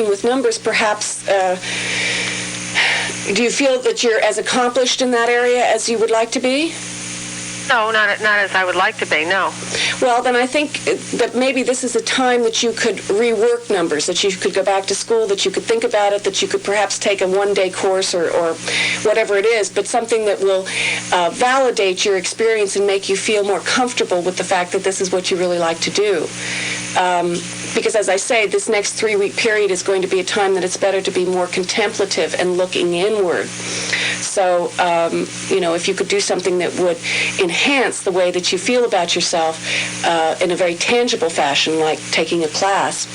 with numbers, perhaps, do you feel that you're as accomplished in that area as you would like to be? No, not as I would like to be, no. Well, then I think that maybe this is a time that you could rework numbers, that you could go back to school, that you could think about it, that you could perhaps take a one-day course or whatever it is, but something that will validate your experience and make you feel more comfortable with the fact that this is what you really like to do. Because, as I say, this next 3-week period is going to be a time that it's better to be more contemplative and looking inward. So, if you could do something that would enhance the way that you feel about yourself in a very tangible fashion, like taking a class,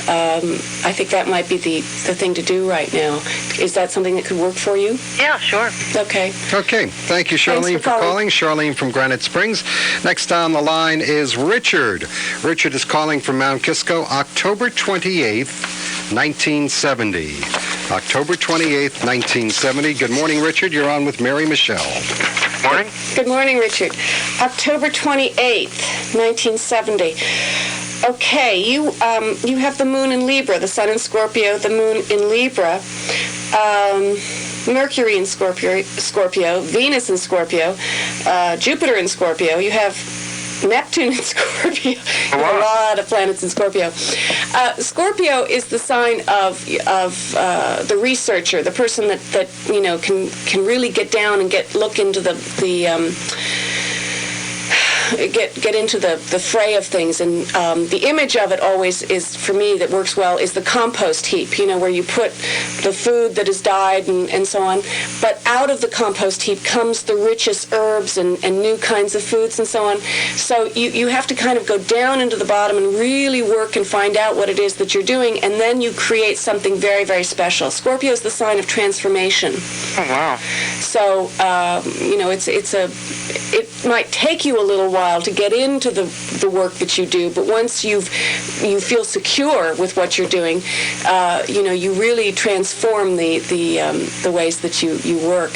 I think that might be the thing to do right now. Is that something that could work for you? Yeah, sure. Okay. Okay. Thank you, Charlene, for calling. Charlene from Granite Springs. Next on the line is Richard. Richard is calling from Mount Kisco, October 28th, 1970. October 28th, 1970. Good morning, Richard. You're on with Mary Michele. Morning. Good morning, Richard. October 28th, 1970. Okay, you have the moon in Libra, the sun in Scorpio, the moon in Libra, Mercury in Scorpio, Venus in Scorpio, Jupiter in Scorpio. You have Neptune in Scorpio. A lot of planets in Scorpio. Scorpio is the sign of the researcher, the person that can really get down and look into get into the fray of things. And the image of it always is, for me, that works well, is the compost heap, where you put the food that has died and so on. But out of the compost heap comes the richest herbs and new kinds of foods and so on. So you have to kind of go down into the bottom and really work and find out what it is that you're doing, and then you create something very, very special. Scorpio is the sign of transformation. Oh, wow. So, it might take you a little while to get into the work that you do, but once you feel secure with what you're doing, you really transform the ways that you work.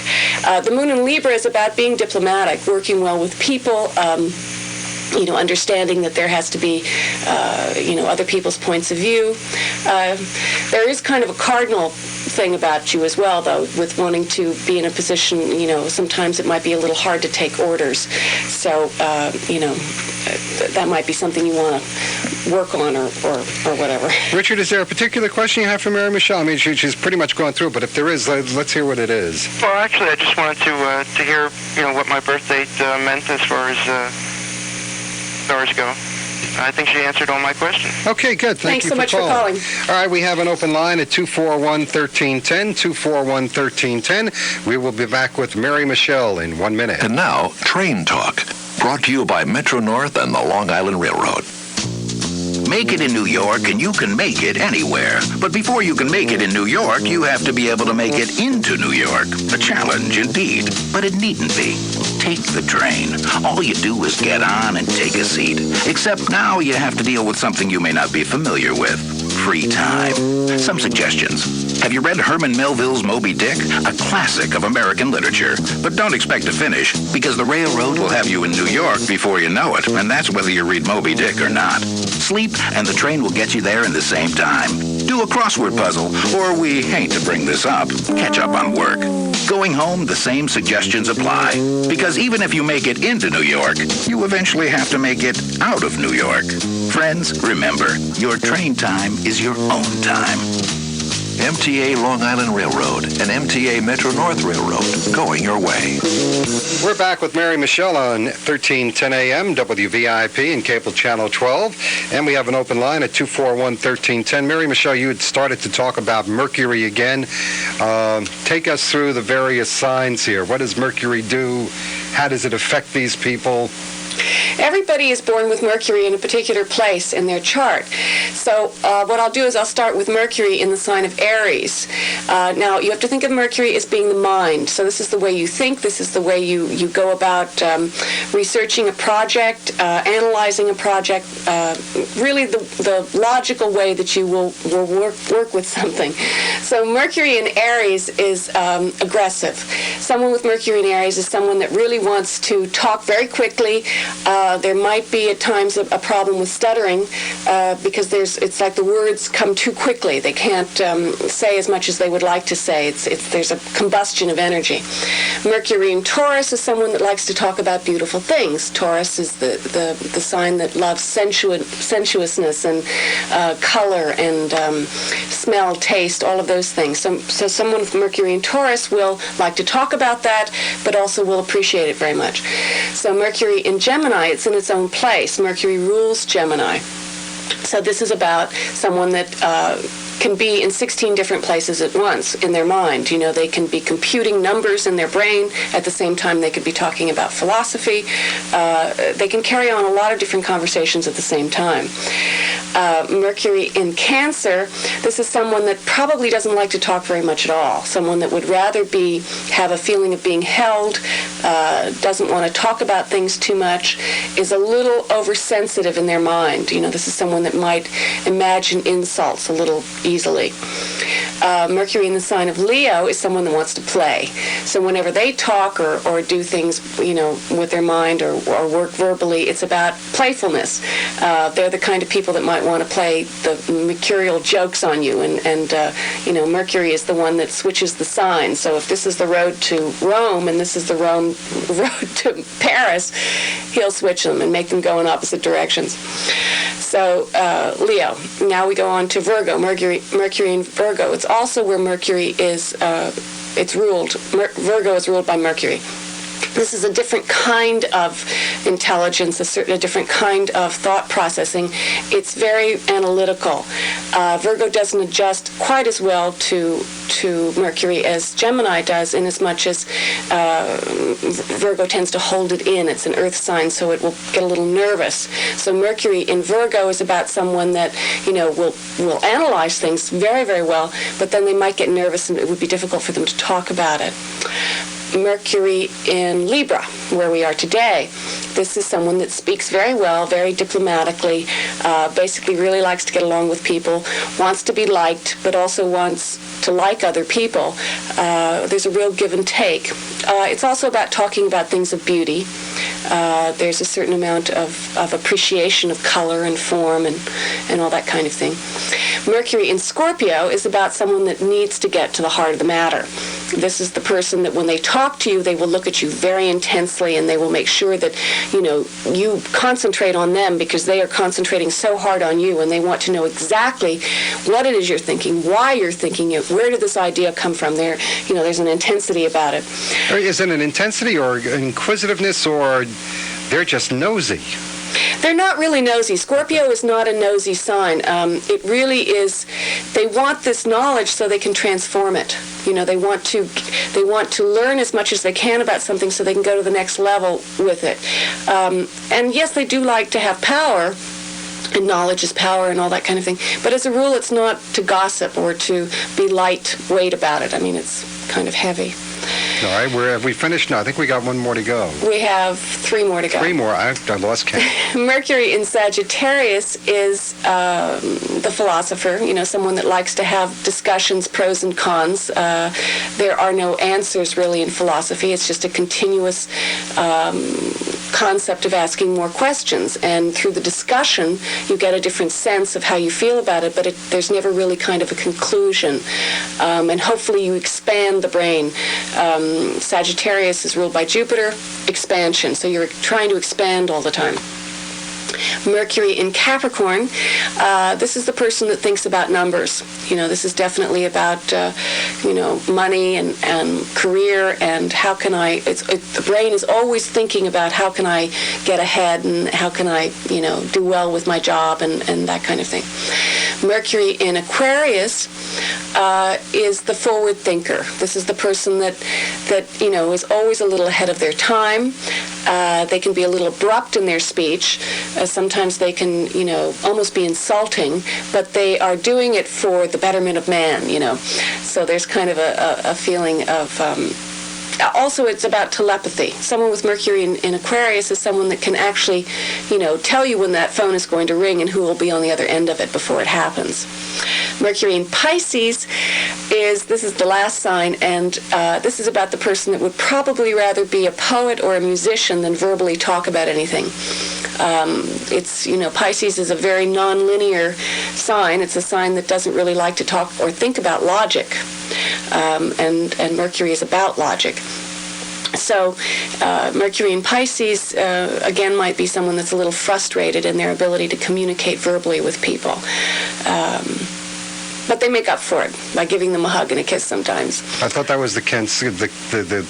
The moon in Libra is about being diplomatic, working well with people, understanding that there has to be, other people's points of view. There is kind of a cardinal thing about you as well, though, with wanting to be in a position, sometimes it might be a little hard to take orders. So, that might be something you want to work on or whatever. Richard, is there a particular question you have for Mary Michele? I mean, she's pretty much gone through it, but if there is, let's hear what it is. Well, actually, I just wanted to hear, what my birth date meant as far as stars go. I think she answered all my questions. Okay, good. Thanks so much for calling. All right, we have an open line at 241-1310, 241-1310. We will be back with Mary Michele in 1 minute. And now, Train Talk, brought to you by Metro North and the Long Island Railroad. Make it in New York, and you can make it anywhere. But before you can make it in New York, you have to be able to make it into New York. A challenge, indeed. But it needn't be. Take the train. All you do is get on and take a seat. Except now you have to deal with something you may not be familiar with. Free time. Some suggestions. Have you read Herman Melville's Moby Dick? A classic of American literature. But don't expect to finish, because the railroad will have you in New York before you know it, and that's whether you read Moby Dick or not. Sleep, and the train will get you there in the same time. Do a crossword puzzle, or we hate to bring this up, catch up on work. Going home, the same suggestions apply. Because even if you make it into New York, you eventually have to make it out of New York. Friends, remember, your train time is your own time. MTA Long Island Railroad and MTA Metro North Railroad, going your way. We're back with Mary Michele on 1310 AM, WVIP and Cable Channel 12. And we have an open line at 241-1310. Mary Michele, you had started to talk about Mercury again. Take us through the various signs here. What does Mercury do? How does it affect these people? Everybody is born with Mercury in a particular place in their chart. So what I'll do is I'll start with Mercury in the sign of Aries. Now, you have to think of Mercury as being the mind. So this is the way you think. This is the way you go about researching a project, analyzing a project, really the logical way that you will work with something. So Mercury in Aries is aggressive. Someone with Mercury in Aries is someone that really wants to talk very quickly. There might be at times a problem with stuttering because it's like the words come too quickly. They can't say as much as they would like to say. There's a combustion of energy. Mercury in Taurus is someone that likes to talk about beautiful things. Taurus is the sign that loves sensuousness and color and smell, taste, all of those things. So someone with Mercury in Taurus will like to talk about that, but also will appreciate it very much. So Mercury in Gemini, it's in its own place. Mercury rules Gemini. So this is about someone that can be in 16 different places at once in their mind. You know, they can be computing numbers in their brain. At the same time, they could be talking about philosophy. They can carry on a lot of different conversations at the same time. Mercury in Cancer, this is someone that probably doesn't like to talk very much at all. Someone that would rather have a feeling of being held, doesn't want to talk about things too much, is a little oversensitive in their mind. You know, this is someone that might imagine insults a little easily. Mercury in the sign of Leo is someone that wants to play. So whenever they talk or do things, you know, with their mind or work verbally, it's about playfulness. They're the kind of people that might want to play the mercurial jokes on you. And you know, Mercury is the one that switches the signs. So if this is the road to Rome and this is the road to Paris, he'll switch them and make them go in opposite directions. So Leo. Now we go on to Virgo. Mercury in Virgo. It's also where Mercury is. It's ruled. Virgo is ruled by Mercury. This is a different kind of intelligence, a different kind of thought processing. It's very analytical. Virgo doesn't adjust quite as well to Mercury as Gemini does, in as much as Virgo tends to hold it in. It's an earth sign, so it will get a little nervous. So Mercury in Virgo is about someone that, you know, will analyze things very, very well, but then they might get nervous and it would be difficult for them to talk about it. Mercury in Libra, where we are today. This is someone that speaks very well, very diplomatically, basically really likes to get along with people, wants to be liked, but also wants to like other people. There's a real give and take. It's also about talking about things of beauty. There's a certain amount of appreciation of color and form and all that kind of thing. Mercury in Scorpio is about someone that needs to get to the heart of the matter. This is the person that when they talk to you, they will look at you very intensely and they will make sure that, you know, you concentrate on them because they are concentrating so hard on you and they want to know exactly what it is you're thinking, why you're thinking it, where did this idea come from. There's an intensity about it. Is it an intensity or inquisitiveness, or they're just nosy? They're not really nosy. Scorpio is not a nosy sign. It really is, they want this knowledge so they can transform it. You know, they want to learn as much as they can about something so they can go to the next level with it. And yes, they do like to have power, and knowledge is power and all that kind of thing. But as a rule, it's not to gossip or to be lightweight about it. I mean, it's kind of heavy. All right, have we finished? No, I think we got one more to go. We have 3 more to go. 3 more. I lost count. Mercury in Sagittarius is the philosopher, you know, someone that likes to have discussions, pros and cons. There are no answers really in philosophy. It's just a continuous concept of asking more questions. And through the discussion, you get a different sense of how you feel about it, but there's never really kind of a conclusion. And hopefully you expand the brain. Sagittarius is ruled by Jupiter, expansion. So you're trying to expand all the time. Mercury in Capricorn, this is the person that thinks about numbers. You know, this is definitely about, money and career and how can the brain is always thinking about how can I get ahead and how can I, do well with my job and that kind of thing. Mercury in Aquarius is the forward thinker. This is the person that is always a little ahead of their time. They can be a little abrupt in their speech. Sometimes they can, almost be insulting, but they are doing it for the betterment of man, So there's kind of a feeling of also it's about telepathy. Someone with Mercury in Aquarius is someone that can actually, tell you when that phone is going to ring and who will be on the other end of it before it happens. Mercury in Pisces this is the last sign, and this is about the person that would probably rather be a poet or a musician than verbally talk about anything. Pisces is a very non-linear sign. It's a sign that doesn't really like to talk or think about logic, and Mercury is about logic. So Mercury in Pisces, again, might be someone that's a little frustrated in their ability to communicate verbally with people. But they make up for it by giving them a hug and a kiss sometimes. I thought that was the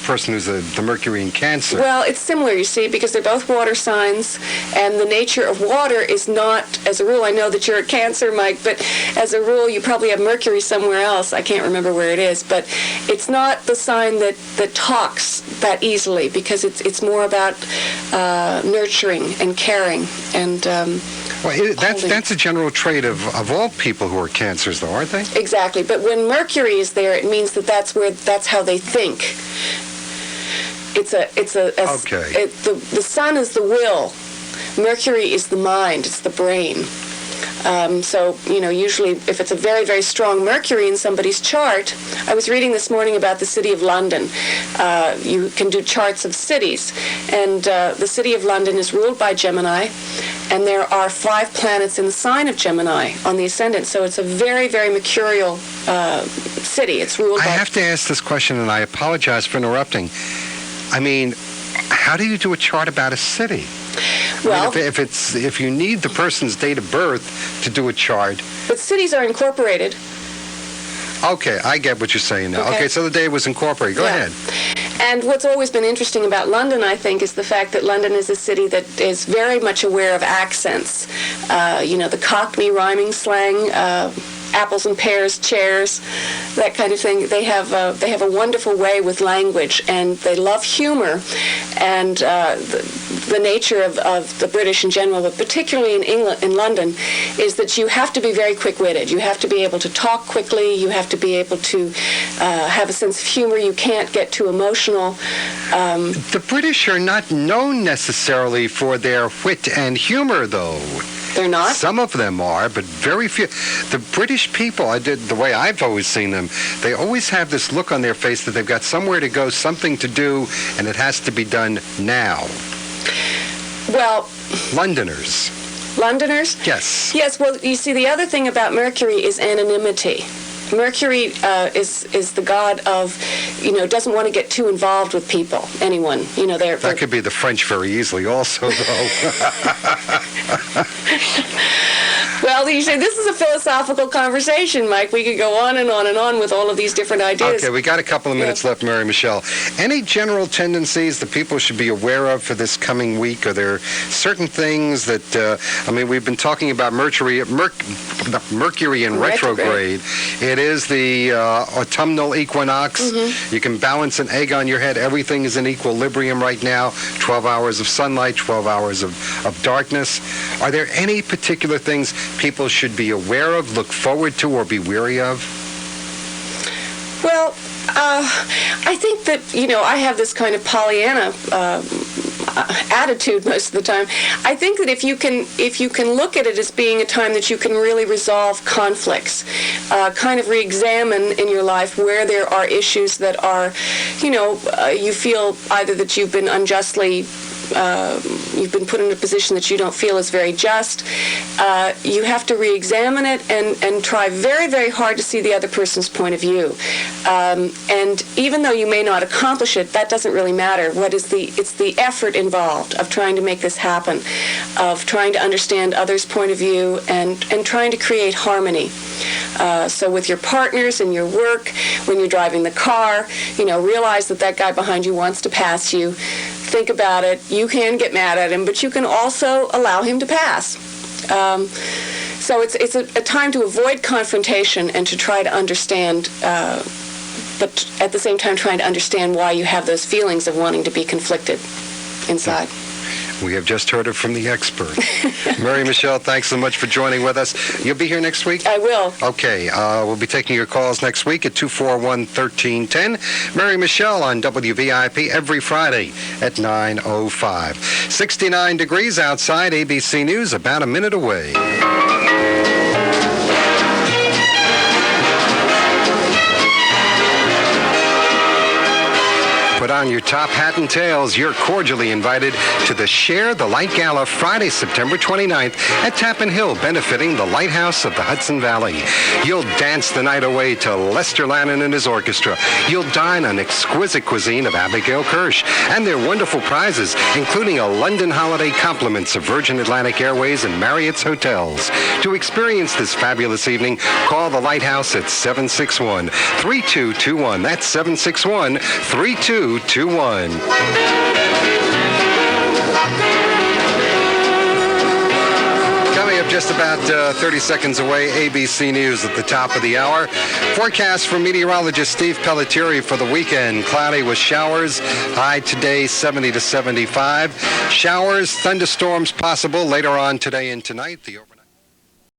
person who's the Mercury in Cancer. Well, it's similar, you see, because they're both water signs, and the nature of water is not, as a rule, I know that you're a Cancer, Mike, but as a rule, you probably have Mercury somewhere else. I can't remember where it is, but it's not the sign that talks that easily, because it's more about nurturing and caring and well, that's a general trait of all people who are Cancers, though, aren't they? Exactly, but when Mercury is there, it means that's how they think. Okay. The sun is the will, Mercury is the mind, it's the brain. So, usually if it's a very, very strong Mercury in somebody's chart, I was reading this morning about the city of London. You can do charts of cities, and the city of London is ruled by Gemini, and there are 5 planets in the sign of Gemini on the ascendant, so it's a very, very mercurial city. It's ruled by... I have to ask this question, and I apologize for interrupting. I mean, how do you do a chart about a city? Well, if you need the person's date of birth to do a chart. But cities are incorporated. Okay, I get what you're saying now. Okay, so the day was incorporated. Go ahead. And what's always been interesting about London, I think, is the fact that London is a city that is very much aware of accents. The Cockney rhyming slang, apples and pears, chairs, that kind of thing. They have a wonderful way with language, and they love humor, and the nature of the British in general, but particularly in London, is that you have to be very quick-witted. You have to be able to talk quickly. You have to be able to have a sense of humor. You can't get too emotional. The British are not known necessarily for their wit and humor, though. They're not? Some of them are, but very few. The British people, the way I've always seen them, they always have this look on their face that they've got somewhere to go, something to do, and it has to be done now. Well... Londoners? Yes. Yes, well, you see, the other thing about Mercury is anonymity. Mercury is the god of, doesn't want to get too involved with people, anyone. That could be the French very easily also, though. Well, you say this is a philosophical conversation, Mike. We could go on and on and on with all of these different ideas. Okay, we got a couple of minutes left, Mary Michele. Any general tendencies that people should be aware of for this coming week? Are there certain things that, we've been talking about Mercury in retrograde. It is the autumnal equinox. Mm-hmm. You can balance an egg on your head. Everything is in equilibrium right now. 12 hours of sunlight, 12 hours of darkness. Are there any particular things people should be aware of, look forward to, or be weary of? Well, I think that, I have this kind of Pollyanna attitude most of the time. I think that if you can look at it as being a time that you can really resolve conflicts, kind of re-examine in your life where there are issues that are, you feel either that you've been unjustly you've been put in a position that you don't feel is very just. You have to re-examine it and try very, very hard to see the other person's point of view. And even though you may not accomplish it, that doesn't really matter. It's the effort involved of trying to make this happen, of trying to understand others' point of view and trying to create harmony. So with your partners and your work, when you're driving the car, realize that guy behind you wants to pass you. Think about it. You can get mad at him, but you can also allow him to pass. So it's a time to avoid confrontation and to try to understand, but at the same time trying to understand why you have those feelings of wanting to be conflicted inside. We have just heard it from the expert. Mary Michele, thanks so much for joining with us. You'll be here next week? I will. Okay, we'll be taking your calls next week at 241-1310. Mary Michele on WVIP every Friday at 9:05. 69 degrees outside, ABC News about a minute away. Put on your top hat and tails. You're cordially invited to the Share the Light Gala Friday, September 29th at Tappan Hill, benefiting the Lighthouse of the Hudson Valley. You'll dance the night away to Lester Lannon and his orchestra. You'll dine on exquisite cuisine of Abigail Kirsch and their wonderful prizes, including a London holiday compliments of Virgin Atlantic Airways and Marriott's hotels. To experience this fabulous evening, call the Lighthouse at 761-3221. That's 761-3221. Coming up just about 30 seconds away, ABC News at the top of the hour. Forecast from meteorologist Steve Pelletieri for the weekend. Cloudy with showers. High today 70 to 75. Showers, thunderstorms possible later on today and tonight. The